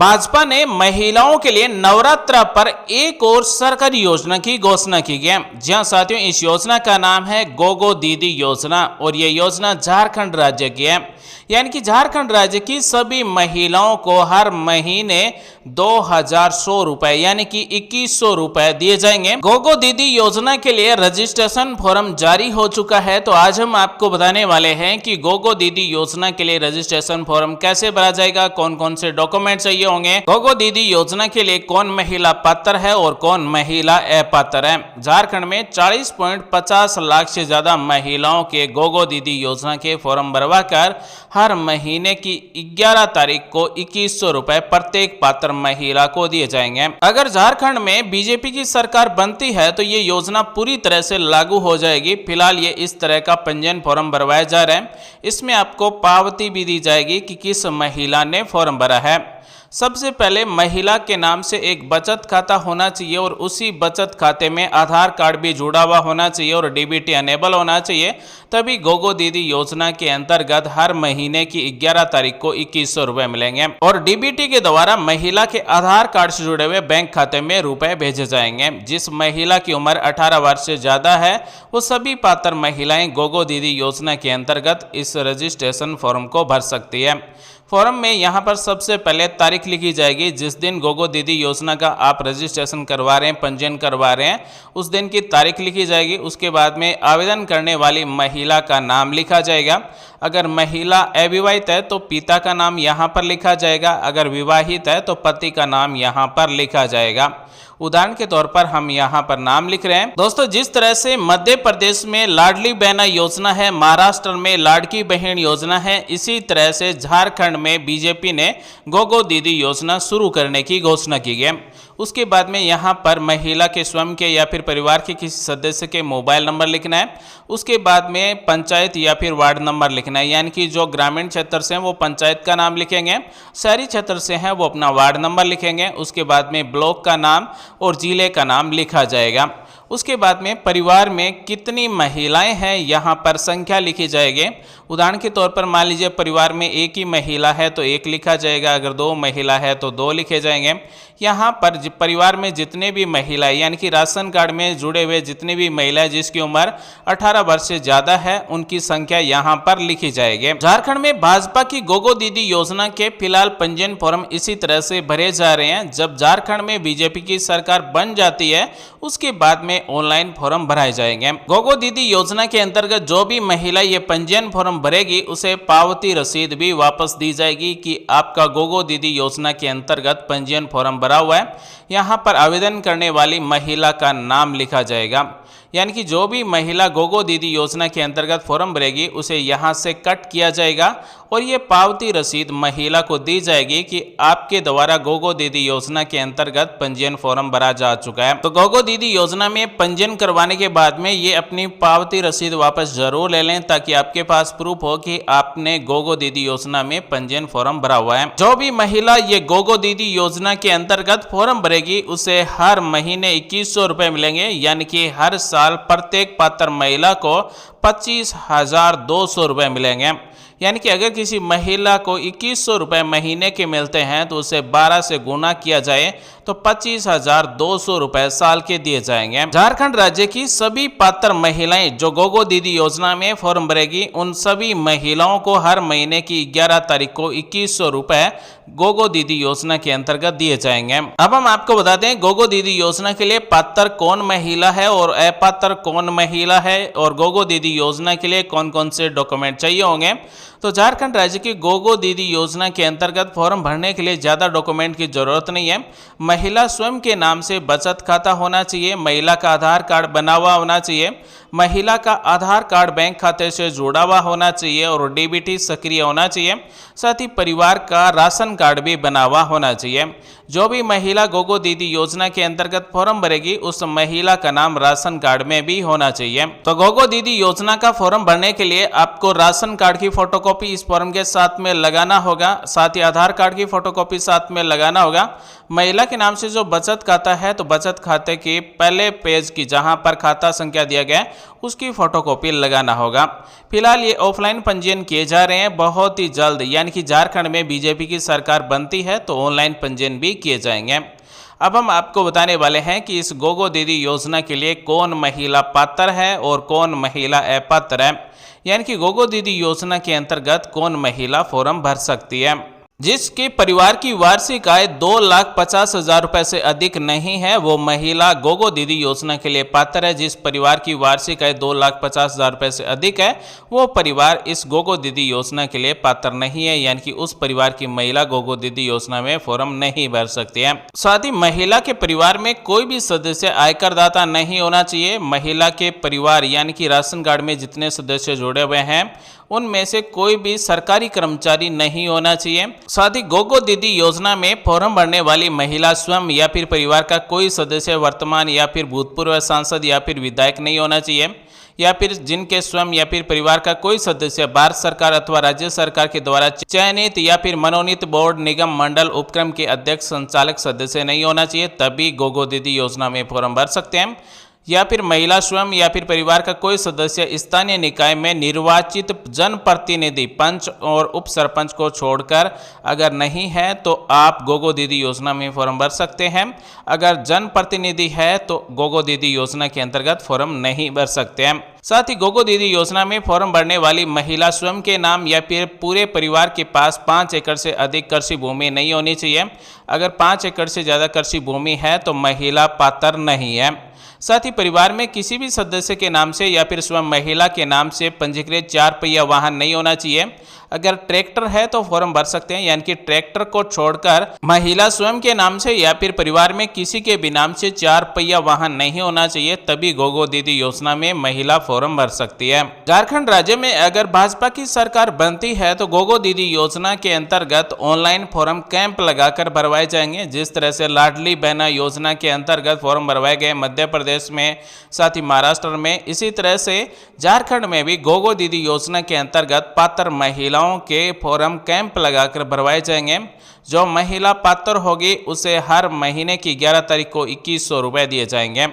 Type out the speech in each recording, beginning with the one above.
भाजपा ने महिलाओं के लिए नवरात्र पर एक और सरकारी योजना की घोषणा की है। जी हां साथियों, इस योजना का नाम है गोगो दीदी योजना और ये योजना झारखंड राज्य की है। यानी कि झारखंड राज्य की सभी महिलाओं को हर महीने 2100 रुपए यानी कि 2100 रुपए दिए जाएंगे। गोगो दीदी योजना के लिए रजिस्ट्रेशन फॉर्म जारी हो चुका है। तो आज हम आपको बताने वाले हैं कि गोगो दीदी योजना के लिए रजिस्ट्रेशन फॉर्म कैसे भरा जाएगा, कौन कौन से डॉक्यूमेंट चाहिए होंगे, गोगो दीदी योजना के लिए कौन महिला पात्र है और कौन महिला अपात्र है। झारखंड में 40.50 लाख से ज्यादा महिलाओं के गोगो दीदी योजना के फॉर्म भरवा कर हर महीने की 11 तारीख को 2100 रुपए प्रत्येक पात्र महिला को दिए जाएंगे। अगर झारखंड में बीजेपी की सरकार बनती है तो ये योजना पूरी तरह से लागू हो जाएगी। फिलहाल ये इस तरह का पंजीयन फॉर्म भरवाया जा रहा है। इसमें आपको पावती भी दी जाएगी कि किस महिला ने फॉर्म भरा है। सबसे पहले महिला के नाम से एक बचत खाता होना चाहिए और उसी बचत खाते में आधार कार्ड भी जुड़ा हुआ होना चाहिए और डीबीटी अनेबल होना चाहिए। तभी गोगो दीदी योजना के अंतर्गत हर महीने की 11 तारीख को 2100 रुपए मिलेंगे और डीबीटी के द्वारा महिला के आधार कार्ड से जुड़े हुए बैंक खाते में रुपए भेजे जाएंगे। जिस महिला की उम्र 18 वर्ष से ज्यादा है वो सभी पात्र महिलाएं गोगो दीदी योजना के अंतर्गत इस रजिस्ट्रेशन फॉर्म को भर सकती है। फॉर्म में यहाँ पर सबसे पहले तारीख लिखी जाएगी जिस दिन गोगो दीदी योजना का आप रजिस्ट्रेशन करवा रहे हैं, पंजीयन करवा रहे हैं, उस दिन की तारीख लिखी जाएगी। उसके बाद में आवेदन करने वाली महिला का नाम लिखा जाएगा। अगर महिला अविवाहित है तो पिता का नाम यहाँ पर लिखा जाएगा, अगर विवाहित है तो पति का नाम यहाँ पर लिखा जाएगा। उदाहरण के तौर पर हम यहाँ पर नाम लिख रहे हैं। दोस्तों, जिस तरह से मध्य प्रदेश में लाडली बहना योजना है, महाराष्ट्र में लाड़की बहन योजना है, इसी तरह से झारखंड में बीजेपी ने गोगो दीदी योजना शुरू करने की घोषणा की है। उसके बाद में यहाँ पर महिला के स्वयं के या फिर परिवार के किसी सदस्य के मोबाइल नंबर लिखना है। उसके बाद में पंचायत या फिर वार्ड नंबर लिखना है। यानी कि जो ग्रामीण क्षेत्र से हैं वो पंचायत का नाम लिखेंगे, शहरी क्षेत्र से हैं वो अपना वार्ड नंबर लिखेंगे। उसके बाद में ब्लॉक का नाम और जिले का नाम लिखा जाएगा। उसके बाद में परिवार में कितनी महिलाएं हैं यहाँ पर संख्या लिखी जाएगी। उदाहरण के तौर पर मान लीजिए परिवार में एक ही महिला है तो एक लिखा जाएगा, अगर दो महिला है तो दो लिखे जाएंगे। यहाँ पर परिवार में जितने भी महिलाएं यानी कि राशन कार्ड में जुड़े हुए जितने भी महिलाएं जिसकी उम्र 18 वर्ष से ज्यादा है उनकी संख्या यहाँ पर लिखी जाएगी। झारखंड में भाजपा की गोगो दीदी योजना के फिलहाल पंजीयन फॉर्म इसी तरह से भरे जा रहे हैं। जब झारखंड में बीजेपी की सरकार बन जाती है उसके बाद में ऑनलाइन फॉर्म भराए जाएंगे। गोगो दीदी योजना के अंतर्गत जो भी महिला ये पंजीयन फॉर्म भरेगी उसे पावती रसीद भी वापस दी जाएगी कि आपका गोगो दीदी योजना के अंतर्गत पंजीयन फॉर्म भरा हुआ है। यहाँ पर आवेदन करने वाली महिला का नाम लिखा जाएगा। यानी कि जो भी महिला गोगो दीदी योजना के अंतर्गत फॉर्म भरेगी उसे यहाँ से कट किया जाएगा और ये पावती रसीद महिला को दी जाएगी कि आपके द्वारा गोगो दीदी योजना के अंतर्गत पंजीयन फॉर्म भरा जा चुका है। तो गोगो दीदी योजना में पंजीयन करवाने के बाद में ये अपनी पावती रसीद वापस जरूर ले लें ताकि आपके पास प्रूफ हो कि आपने गोगो दीदी योजना में पंजीयन फॉर्म भरा हुआ है। जो भी महिला ये गोगो दीदी योजना के अंतर्गत फॉर्म भरेगी उसे हर महीने 2100 रुपए मिलेंगे। यानी कि हर साल प्रत्येक पात्र महिला को 25,200 रुपए मिलेंगे। यानी कि अगर किसी महिला को 2100 रुपए महीने के मिलते हैं तो उसे 12 से गुना किया जाए तो 25,200 रुपए साल के दिए जाएंगे। झारखंड राज्य की सभी पात्र महिलाएं जो गोगो दीदी योजना में फॉर्म भरेगी उन सभी महिलाओं को हर महीने की 11 तारीख को 2100 रुपए गोगो दीदी योजना के अंतर्गत दिए जाएंगे। अब हम आपको बता दें गोगो दीदी योजना के लिए पात्र कौन महिला है और अपात्र कौन महिला है और गोगो दीदी योजना के लिए कौन कौन से डॉक्यूमेंट चाहिए होंगे। तो झारखंड राज्य की गोगो दीदी योजना के अंतर्गत फॉर्म भरने के लिए ज़्यादा डॉक्यूमेंट की जरूरत नहीं है। महिला स्वयं के नाम से बचत खाता होना चाहिए, महिला का आधार कार्ड बना हुआ होना चाहिए, महिला का आधार कार्ड बैंक खाते से जुड़ा हुआ होना चाहिए और डीबीटी सक्रिय होना चाहिए। साथ ही परिवार का राशन कार्ड भी बना हुआ होना चाहिए। जो भी महिला गोगो दीदी योजना के अंतर्गत फॉर्म भरेगी उस महिला का नाम राशन कार्ड में भी होना चाहिए। तो गोगो दीदी योजना का फॉर्म भरने के लिए आपको राशन कार्ड की फोटोकॉपी इस फॉर्म के साथ में लगाना होगा, साथ ही आधार कार्ड की फोटोकॉपी साथ में लगाना होगा। महिला के नाम से जो बचत खाता है तो बचत खाते के पहले पेज की जहां पर खाता संख्या दिया गया है उसकी फोटोकॉपी लगाना होगा। फिलहाल ये ऑफलाइन पंजीयन किए जा रहे हैं, बहुत ही जल्द यानी कि झारखंड में बीजेपी की सरकार बनती है तो ऑनलाइन पंजीयन भी किए जाएंगे। अब हम आपको बताने वाले हैं कि इस गोगो दीदी योजना के लिए कौन महिला पात्र है और कौन महिला अपात्र है, यानी कि गोगो दीदी योजना के अंतर्गत कौन महिला फॉर्म भर सकती है। जिसके परिवार की वार्षिक आय 2,50,000 रुपए से अधिक नहीं है वो महिला गोगो दीदी योजना के लिए पात्र है। जिस परिवार की वार्षिक आय 2,50,000 रुपए से अधिक है वो परिवार इस गोगो दीदी योजना के लिए पात्र नहीं है, यानी कि उस परिवार की महिला गोगो दीदी योजना में फॉर्म नहीं भर सकती है। साथ ही महिला के परिवार में कोई भी सदस्य आयकर दाता नहीं होना चाहिए। महिला के परिवार यानी कि राशन कार्ड में जितने सदस्य जुड़े हुए हैं उनमें से कोई भी सरकारी कर्मचारी नहीं होना चाहिए। साथ ही गोगो दीदी योजना में फॉर्म भरने वाली महिला स्वयं या फिर परिवार का कोई सदस्य वर्तमान या फिर भूतपूर्व सांसद या फिर विधायक नहीं होना चाहिए, या फिर जिनके स्वयं या फिर परिवार का कोई सदस्य भारत सरकार अथवा राज्य सरकार के द्वारा चयनित या फिर मनोनीत बोर्ड, निगम, मंडल, उपक्रम के अध्यक्ष, संचालक सदस्य नहीं होना चाहिए, तभी गोगो दीदी योजना में फॉर्म भर सकते हैं। या फिर महिला स्वयं या फिर परिवार का कोई सदस्य स्थानीय निकाय में निर्वाचित जनप्रतिनिधि, पंच और उप सरपंच को छोड़कर अगर नहीं है तो आप गोगो दीदी योजना में फॉर्म भर सकते हैं। अगर जनप्रतिनिधि है तो गोगो दीदी योजना के अंतर्गत फॉर्म नहीं भर सकते हैं। साथ ही गोगो दीदी योजना में फॉर्म भरने वाली महिला स्वयं के नाम या फिर पूरे परिवार के पास 5 एकड़ से अधिक कृषि भूमि नहीं होनी चाहिए। अगर 5 एकड़ से ज़्यादा कृषि भूमि है तो महिला पात्र नहीं है। साथ ही परिवार में किसी भी सदस्य के नाम से या फिर स्वयं महिला के नाम से पंजीकृत 4 पहिया वाहन नहीं होना चाहिए। अगर ट्रैक्टर है तो फॉर्म भर सकते हैं, यानी कि ट्रैक्टर को छोड़कर महिला स्वयं के नाम से या फिर परिवार में किसी के भी नाम से 4 पहिया वाहन नहीं होना चाहिए, तभी गोगो दीदी योजना में महिला फॉर्म भर सकती है। झारखंड राज्य में अगर भाजपा की सरकार बनती है तो गोगो दीदी योजना के अंतर्गत ऑनलाइन फॉर्म कैंप लगाकर भरवाए जाएंगे। जिस तरह से लाडली बहना योजना के अंतर्गत फॉर्म भरवाए गए मध्य प्रदेश में, साथ ही महाराष्ट्र में, इसी तरह से झारखंड में भी गोगो दीदी योजना के अंतर्गत पात्र महिलाओं के फॉर्म कैंप लगाकर भरवाए जाएंगे। जो महिला पात्र होगी उसे हर महीने की 11 तारीख को 2100 रुपये दिए जाएंगे।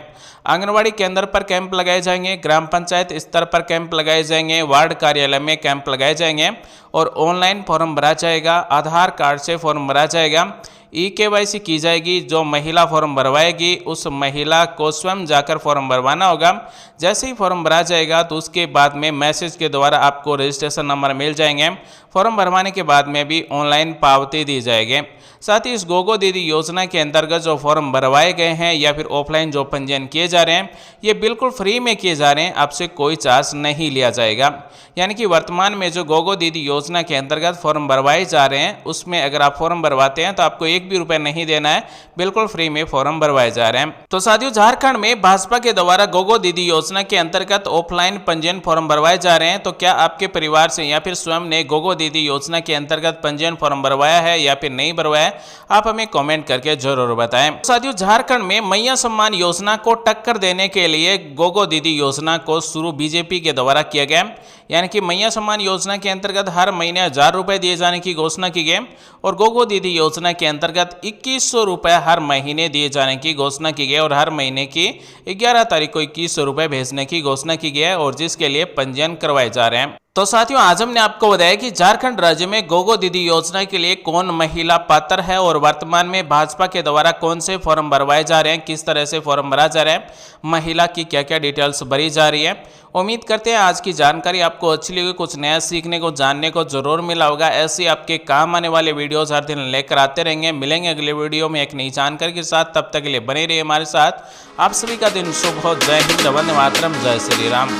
आंगनवाड़ी केंद्र पर कैंप लगाए जाएंगे, ग्राम पंचायत स्तर पर कैंप लगाए जाएंगे, वार्ड कार्यालय में कैंप लगाए जाएंगे और ऑनलाइन फॉर्म भरा जाएगा। आधार कार्ड से फॉर्म भरा जाएगा, EKYC की जाएगी। जो महिला फॉर्म भरवाएगी उस महिला को स्वयं जाकर फॉर्म भरवाना होगा। जैसे ही फॉर्म भरा जाएगा तो उसके बाद में मैसेज के द्वारा आपको रजिस्ट्रेशन नंबर मिल जाएंगे। फॉर्म भरवाने के बाद में भी ऑनलाइन पावती दी जाएगी। साथ ही इस गोगो दीदी योजना के अंतर्गत जो फॉर्म भरवाए गए हैं या फिर ऑफलाइन जो पंजीयन किए जा रहे हैं ये बिल्कुल फ्री में किए जा रहे हैं, आपसे कोई चार्ज नहीं लिया जाएगा। यानी कि वर्तमान में जो गोगो दीदी योजना के अंतर्गत फॉर्म भरवाए जा रहे हैं उसमें अगर आप फॉर्म भरवाते हैं तो आपको 1 भी रुपए नहीं देना है, बिल्कुल फ्री में फॉर्म भरवाए जा रहे हैं। तो साथियों, झारखंड में भाजपा के द्वारा गोगो दीदी योजना के अंतर्गत ऑफलाइन पंजीयन फॉर्म भरवाए जा रहे हैं। तो क्या आपके परिवार से या फिर स्वयं ने गोगो दीदी योजना के अंतर्गत पंजीयन फॉर्म भरवाया है या फिर नहीं भरवाया, आप हमें कमेंट करके जरूर बताएं। साथियों, झारखंड में मैया सम्मान योजना को टक्कर देने के लिए गोगो दीदी योजना को शुरू बीजेपी के द्वारा किया गया। यानी कि मैया सम्मान योजना के अंतर्गत हर महीने 1000 रुपए दिए जाने की घोषणा की गई और गोगो दीदी योजना के अंतर्गत 2100 रुपए हर महीने दिए जाने की घोषणा की गई और हर महीने की 11 तारीख को 2100 रुपए भेजने की घोषणा की गई है और जिसके लिए पंजीयन करवाए जा रहे हैं। तो साथियों, आज हमने आपको बताया कि झारखंड राज्य में गोगो दीदी योजना के लिए कौन महिला पात्र है और वर्तमान में भाजपा के द्वारा कौन से फॉर्म भरवाए जा रहे हैं, किस तरह से फॉर्म भरा जा रहा है, महिला की क्या क्या डिटेल्स भरी जा रही है। उम्मीद करते हैं आज की जानकारी आपको अच्छी लगी, कुछ नया सीखने को, जानने को जरूर मिला होगा। ऐसे आपके काम आने वाले वीडियोस हर दिन लेकर आते रहेंगे। मिलेंगे अगले वीडियो में एक नई जानकारी के साथ, तब तक के लिए बने रहिए हमारे साथ। आप सभी का दिन शुभ हो। जय हिंद, वंदे मातरम, जय श्री राम।